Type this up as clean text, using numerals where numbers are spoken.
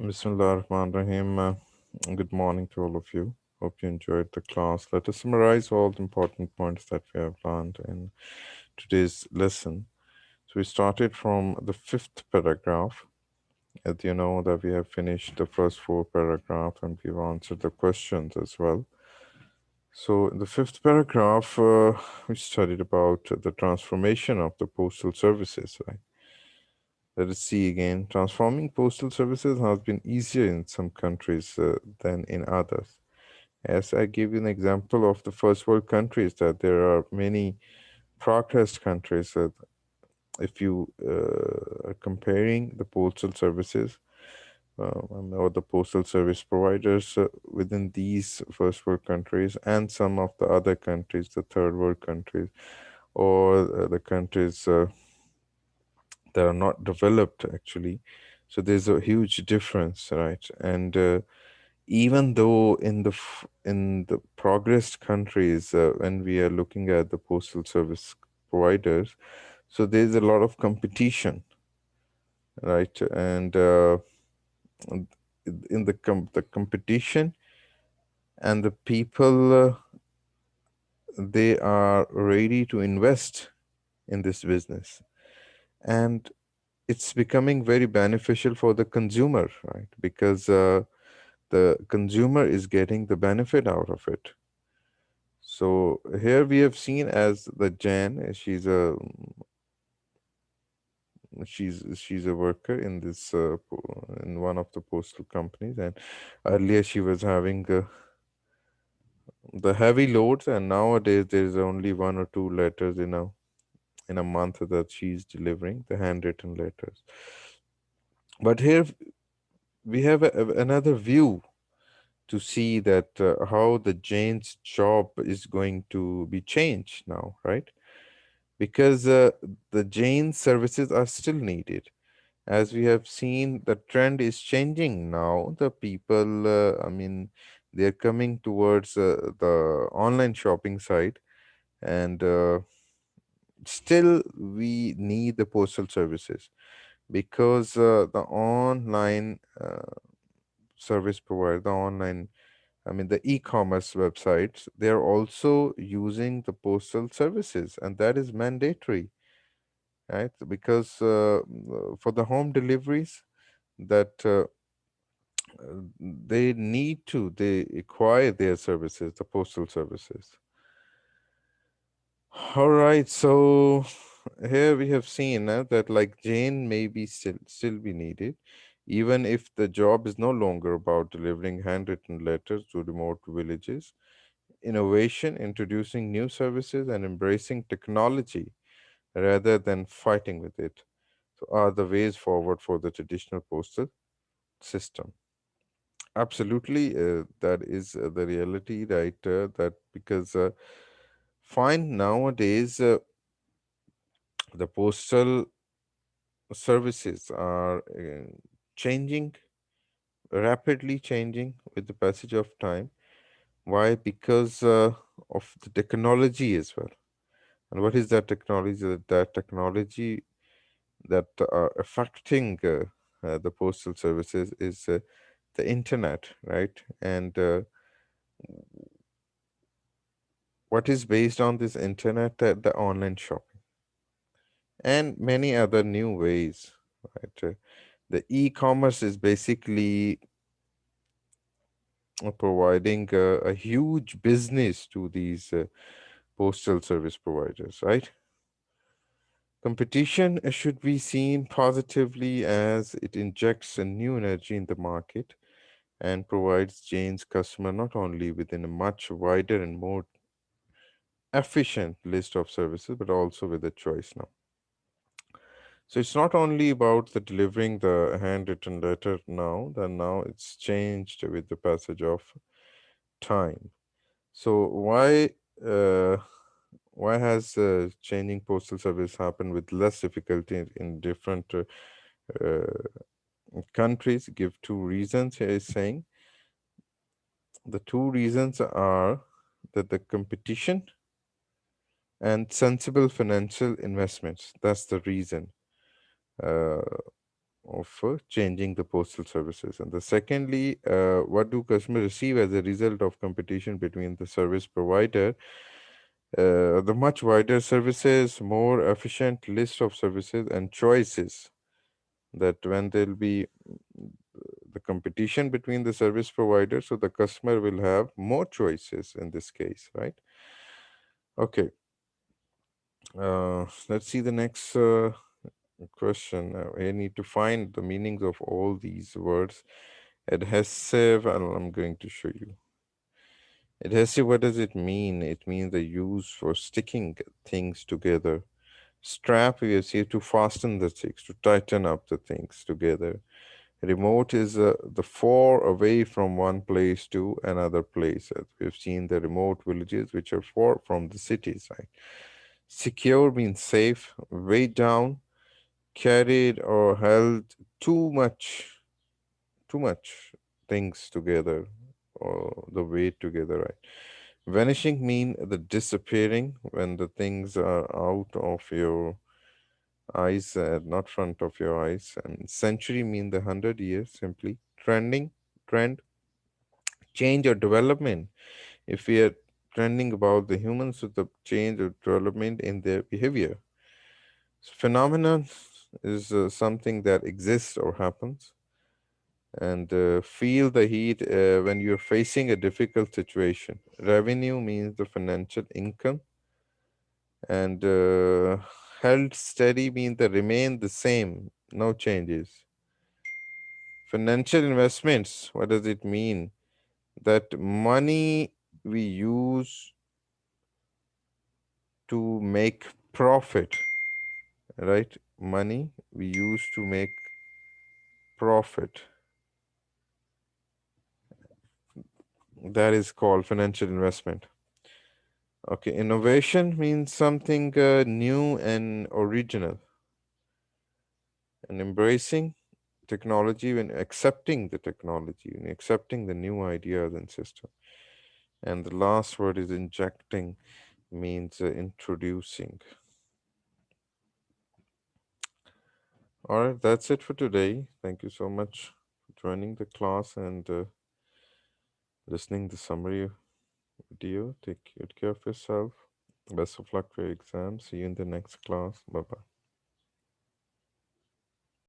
Bismillah ar-Rahman Rahim. Good morning to all of you. Hope you enjoyed the class. Let us summarize all the important points that we have learned in today's lesson. So we started from the fifth paragraph. As you know that we have finished the first four paragraphs and we've answered the questions as well. So in the fifth paragraph, we studied about the transformation of the postal services, right? Let us see again. Transforming postal services has been easier in some countries than in others. As I give you an example of the first world countries, that there are many progressed countries. If you are comparing the postal services or the postal service providers within these first world countries and some of the other countries, the third world countries, or the countries that are not developed actually. So there's a huge difference, right? And even though in the progressed countries, when we are looking at the postal service providers, so there's a lot of competition, right? And in the competition and the people, they are ready to invest in this business, and it's becoming very beneficial for the consumer, right? Because the consumer is getting the benefit out of it. So here we have seen as the Jan, she's a worker in this in one of the postal companies, and earlier she was having the heavy loads, and nowadays there's only one or two letters in a month that she's delivering the handwritten letters. But here we have another view to see that how the Jane's job is going to be changed now, right? Because the Jane services are still needed. As we have seen, the trend is changing now. The people, they're coming towards the online shopping side, and still we need the postal services because the online service provider, the online the e-commerce websites, they're also using the postal services, and that is mandatory, right? Because for the home deliveries, that they acquire their services, the postal services. All right, so here we have seen that like Jane may be still be needed, even if the job is no longer about delivering handwritten letters to remote villages. Innovation, introducing new services, and embracing technology rather than fighting with it, so are the ways forward for the traditional postal system. Absolutely, that is the reality, right? That because find nowadays the postal services are changing, rapidly changing with the passage of time. Why? Because of the technology as well. And what is that technology? That technology that are affecting the postal services is the internet, right? And what is based on this internet? The online shopping and many other new ways, right? The e-commerce is basically providing a huge business to these postal service providers, right? Competition should be seen positively as it injects a new energy in the market and provides Jane's customer not only within a much wider and more efficient list of services, but also with a choice now. So it's not only about the delivering the handwritten letter now, then now it's changed with the passage of time. So uh, why has changing postal service happened with less difficulty in different countries? Give two reasons here is saying. The two reasons are that the competition and sensible financial investments. That's the reason. Uh, of changing the postal services. And the secondly, what do customers receive as a result of competition between the service provider? The much wider services, more efficient list of services and choices. That when there'll be the competition between the service providers, so the customer will have more choices in this case, right? Okay, let's see the next question. I need to find the meanings of all these words. Adhesive, and I'm going to show you. Adhesive, what does it mean? It means the use for sticking things together. Strap, we have seen to fasten the things, to tighten up the things together. Remote is the far away from one place to another place. As we've seen the remote villages which are far from the cities, right? Secure means safe, weighed down, carried or held too much, too much things together, or the weight together, right? Vanishing mean the disappearing when the things are out of your eyes, not front of your eyes. And century mean the 100 years simply. Trending, trend, change or development. If we are trending about the humans, so the change or development in their behavior. So phenomenon is something that exists or happens. And feel the heat when you're facing a difficult situation. Revenue means the financial income, and held steady means the remain the same, no changes. Financial investments, what does it mean? That money we use to make profit, right? Money we use to make profit. That is called financial investment. Okay, innovation means something new and original, and embracing technology when accepting the technology, when accepting the new ideas and system. And the last word is injecting, means introducing. All right, that's it for today. Thank you so much for joining the class and listening the summary video. Take good care of yourself. Best of luck for your exam. See you in the next class. Bye bye.